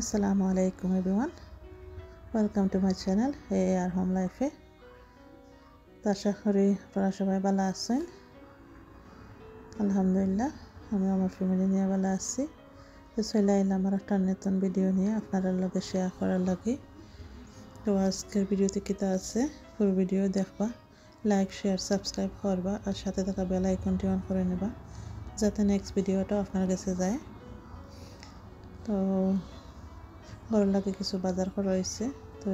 Assalamu alaikum everyone. Welcome to my channel AR Home Life. আশা করি আপনারা সবাই ভালো আছেন। আলহামদুলিল্লাহ আমি আমার ফ্যামিলি নিয়ে ভালো আছি। তো চলে এলাম আমার একটা নতুন ভিডিও নিয়ে আপনাদের লগে শেয়ার করার লাগি। তো আজকের ভিডিওতে কিতা আছে পুরো ভিডিও দেখবা, লাইক শেয়ার সাবস্ক্রাইব করবা আর সাথে থাকা বেল আইকনটি অন করে নেবা যাতে নেক্সট ভিডিওটা আপনার কাছে যায়। তো ঘর লাগে কিছু বাজার করা হয়েছে, তো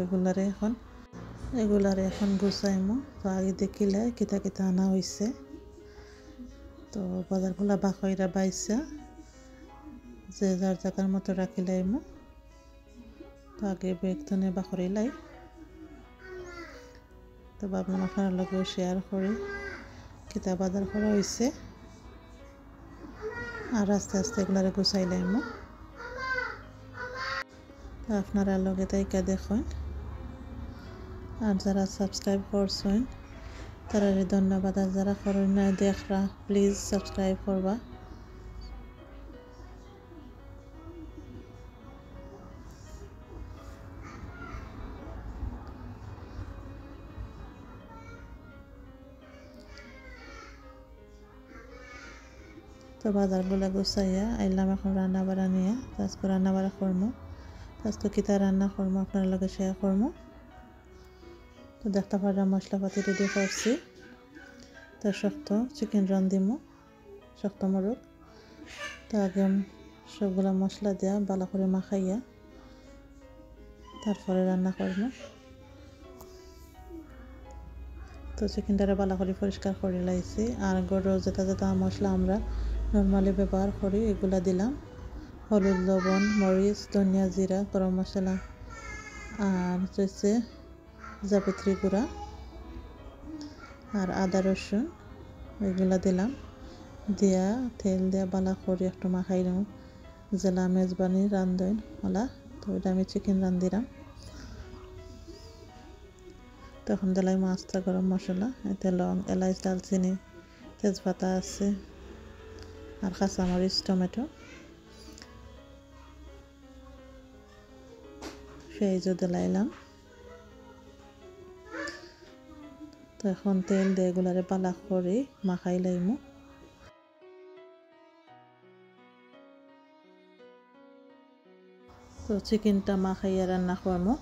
এগুলারে এখন গুছাইমু। তো আগে দেখিলে কিতা কিতা আনা হয়েছে। তো বাজারগুলা বাকইরা বাইসা যে যার জায়গার মতো রাখিলাইমু। তো আগে বেগতনে বাকরিলাই, তো ভাবলাম আপনার লগেও শেয়ার করি কিতা বাজার করা হয়েছে আর আস্তে আস্তে এগুলারে গুছাইলাইমু। তো আপনারা লগে তাইকা দেখুন আর যারা সাবস্ক্রাইব করছেন তারা ধন্যবাদ, আর যারা করেন না দেখরা প্লিজ সাবস্ক্রাইব করবা। তো বাজারগুলো গুছাইয়া আইলাম এখন রান্না বাড়া নিয়ে। আজকে রান্না বাড়া করবো, আজকে কিতা রান্না করবো আপনার লগে শেয়ার করবো। তো দেখতে পারা মশলাপাতি রেডি করছি। তো শক্ত চিকেন রান্ধিমু, শক্ত মোরগ। তো আগে সবগুলা মশলা দেওয়া ভালো করে মাখাইয়া তারপরে রান্না করবো। তো চিকেনটারে ভালো করে পরিষ্কার করে লাইছি আর গরু যেটা যেটা মশলা আমরা নর্মালি ব্যবহার করি এগুলা দিলাম। হলুদ, লবণ, মরিচ, ধনিয়া, জিরা, গরম মশলা আর হচ্ছে জাবিত্রী গুঁড়া আর আদা রসুন এগুলা দিলাম। দিয়া তেল দিয়া ভালো করে একটু মাখাই নেব জেলা মেজবানি রান্ধন ওলা। তো এটা আমি চিকেন রান্ধিলাম। তখন দিলাই মাছটা গরম মশলা, এতে লং, এলাচ, দালচিনি, তেজপাতা আছে আর কাঁচামরিচ, টমেটো, পেঁয়াজও দিলাইলাম। তো এখন তেল দিয়ে এগুলারে পালা করে মাখাই লাইমু। তো চিকেনটা মাখাইয়া রান্না করবো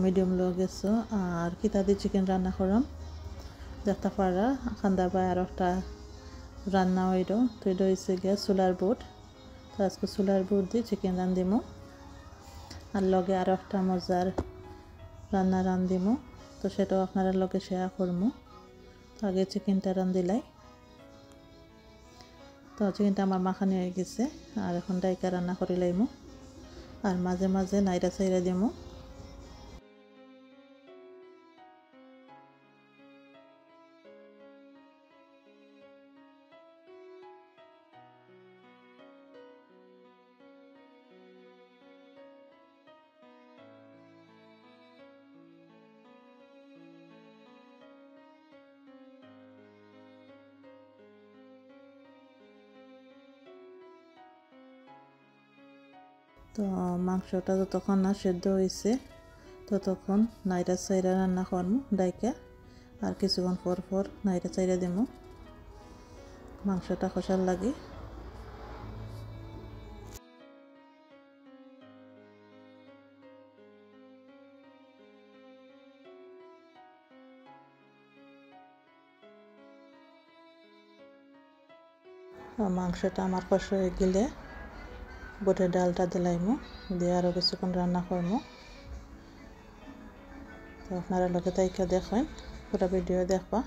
মিডিয়াম লো গেছো। আর কিতা দিয়ে চিকেন রান্না করম দেখতে পারা খান্দার পায় আর একটা রান্না হইল। তো এটা হয়েছে গিয়া চুলার বুট। তো আজকে চুলার বুট দিয়ে চিকেন রান্ধিমু আর লগে আর একটা মজার রান্না রান্ধিমু। তো সেটাও আপনারা লগে শেয়ার করবো। তো আগে চিকেনটা রান্ধিলাই। তো চিকেনটা আমার মাখানি হয়ে গেছে আর এখন ডাইকা রান্না করে লাইমু আর মাঝে মাঝে নাইরা চাইরা দিমু। তো মাংসটা যতক্ষণ না সেদ্ধ হয়েছে ততক্ষণ নাইরা চাইরা রান্না করবো ডাইকা আর কিছুক্ষণ পর পর নাইরা চাইরা দিমু মাংসটা কষার লাগে। মাংসটা আমার কষা হয়ে গেলে বুটের ডালটা দিলাইমু, দিয়ে আরও কিছুক্ষণ রান্না করবো। তো আপনারা লোকে তাইকা দেখেন, পুরো ভিডিও দেখবা।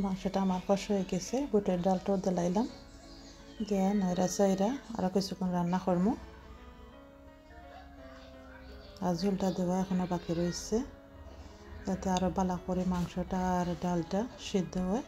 মাংসটা আমার কষা হয়ে গেছে, বুটের ডালটাও দিলাইলাম, দিয়ে নাইরা চাইরা আরও কিছুক্ষণ রান্না করবো। আর ঝোলটা দেওয়া এখনো বাকি রয়েছে, যাতে আরও ভালো করে মাংসটা আর ডালটা সিদ্ধ হয়।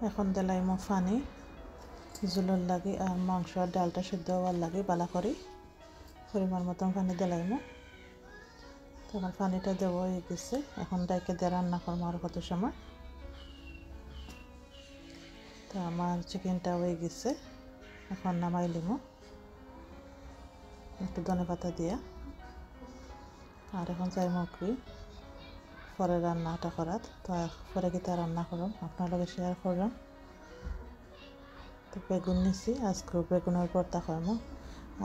এখন দিলাইমো পানি ঝোলের লাগে আর মাংস আর ডালটা সিদ্ধ হওয়ার লাগে ভালো করে পরিমাণ মতন পানি দিলাইমো। তো আমার পানিটা দেওয়া হয়ে গেছে, এখন ডাইকে দিয়ে রান্না করবো আর কত সময়। তো আমার চিকেনটা হয়ে গেছে, এখন নামাই লিমো একটু ধনেপাতা দিয়া। আর এখন চাইমো কি পরে রান্নাটা করার, তো পরে কি তা রান্না করলাম আপনার লগে শেয়ার করলাম। তো বেগুন নিছি, আজকে বেগুনের ভর্তা করবো।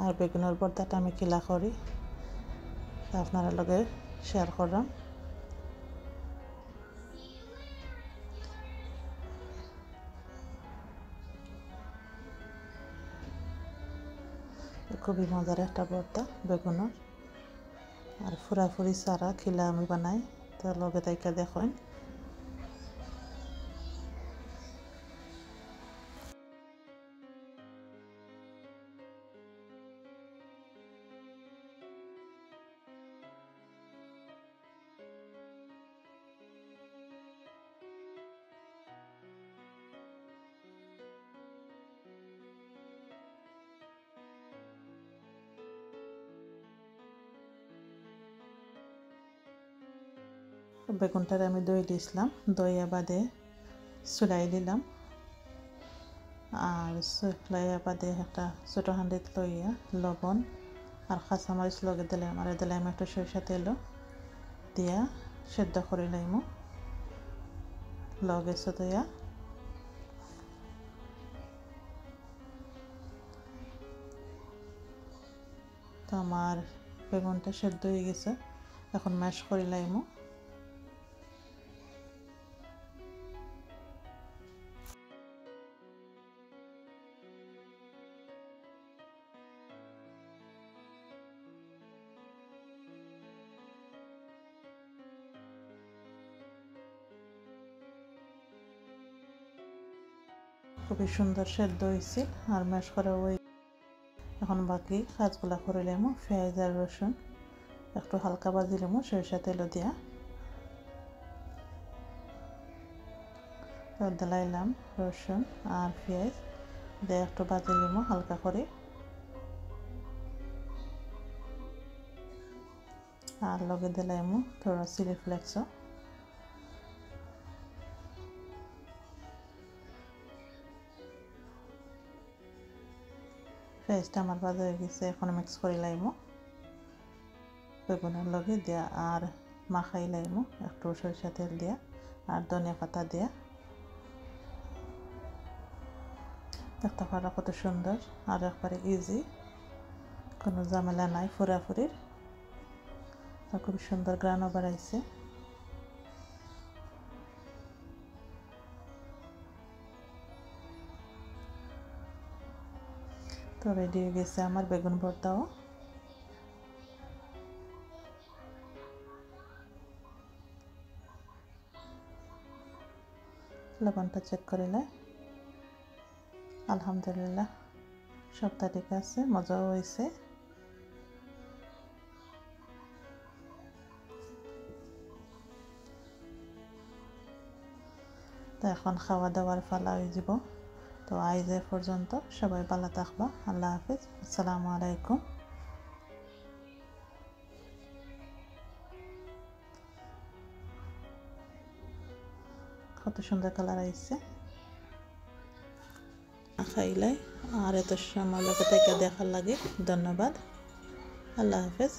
আর বেগুনের ভর্তাটা আমি কিলা করি আপনারা লগে শেয়ার করলাম। খুবই মজার একটা ভর্তা বেগুনের, আর ফুরাফুরি সারা খিলা আমি বানাই, তো লগে তাইকা দেখেন। বেগুনটারে আমি দই দিয়েছিলাম, দইয়া বাদে চুলাই দিলাম। আর চুলাইয়া বাদে একটা ছোটো হাঁড়িত লইয়া লবণ আর কাঁচামরিচ লগে দিলাম, আর দিলাম একটু সরিষা তেলও দিয়া সেদ্ধ করে লাইমো লগে সতইয়া। তো আমার বেগুনটা সেদ্ধ হয়ে গেছে, এখন ম্যাশ করে লাইমো। খুবই সুন্দর সেদ্ধ হয়েছে আর ম্যাশ করা হয়ে। এখন বাকি কাজগুলা করে নেবো। পেঁয়াজ আর রসুন একটু হালকা ভাজি নেবো সরিষা তেলও দিয়া। দিলাইলাম রসুন আর পেঁয়াজ দিয়ে একটু ভাজি নেবো হালকা করে। আর লগে দিলাইমো থোড়া চিলি ফ্লেক্সও। পেঁয়াজটা আমার ভাজা হয়ে গেছে, এখন মিক্স করে লাইমো বেগুনের লগে দিয়া আর মাখাই লাইমো একটু সরিষা তেল দিয়া আর ধনিয়া পাতা দিয়া। দেখতে পারা কত সুন্দর আর একবারে ইজি, কোনো ঝামেলা নাই ফুরাফুরির। খুব সুন্দর গ্রানও বাড়াইছে। তো রেডি হয়ে গেছে আমার বেগুন ভর্তাও। লবণটা চেক করিলে আলহামদুলিল্লাহ সবটা ঠিক আছে, মজাও হয়েছে। তো এখন খাওয়া দাওয়ার পালা হয়ে যাব। তো আজ এ পর্যন্ত, সবাই ভালো থাকবা। আল্লাহ হাফিজ, আসসালামু আলাইকুম। কত সুন্দর কালার আইছে, খাইলাই আর এত সময় লোকে থেকে দেখার লাগে। ধন্যবাদ, আল্লাহ হাফিজ।